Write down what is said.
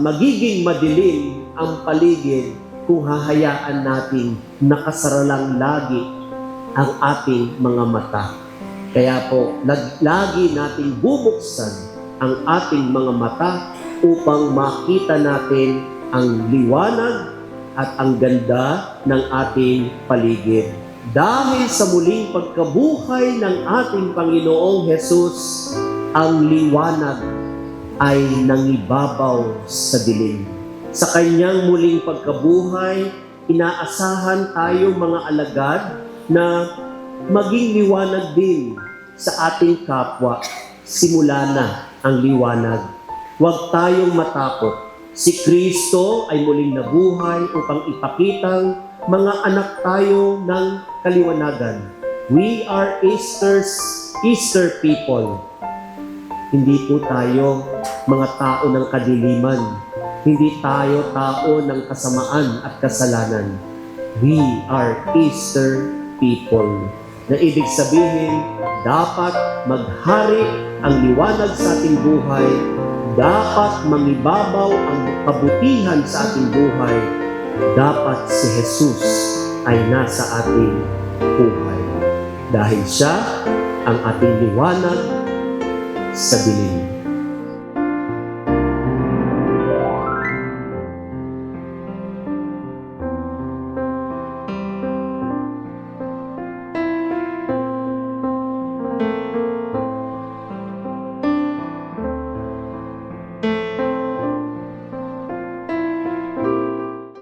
magiging madilim ang paligid kung hahayaan natin nakasaralang lagi ang ating mga mata. Kaya po, lagi nating bubuksan ang ating mga mata upang makita natin ang liwanag at ang ganda ng ating paligid. Dahil sa muling pagkabuhay ng ating Panginoong Hesus, ang liwanag ay nangibabaw sa dilim. Sa kanyang muling pagkabuhay, inaasahan tayo mga alagad na maging liwanag din sa ating kapwa. Simula na ang liwanag. Huwag tayong matakot. Si Kristo ay muling nabuhay upang ipakitang mga anak tayo ng kaliwanagan. We are Easter people. Hindi po tayo mga tao ng kadiliman. Hindi tayo tao ng kasamaan at kasalanan. We are Easter people. Na ibig sabihin, dapat maghari ang liwanag sa ating buhay, dapat mangibabaw ang kabutihan sa ating buhay, dapat si Jesus ay nasa ating buhay. Dahil siya ang ating liwanag sa dilim.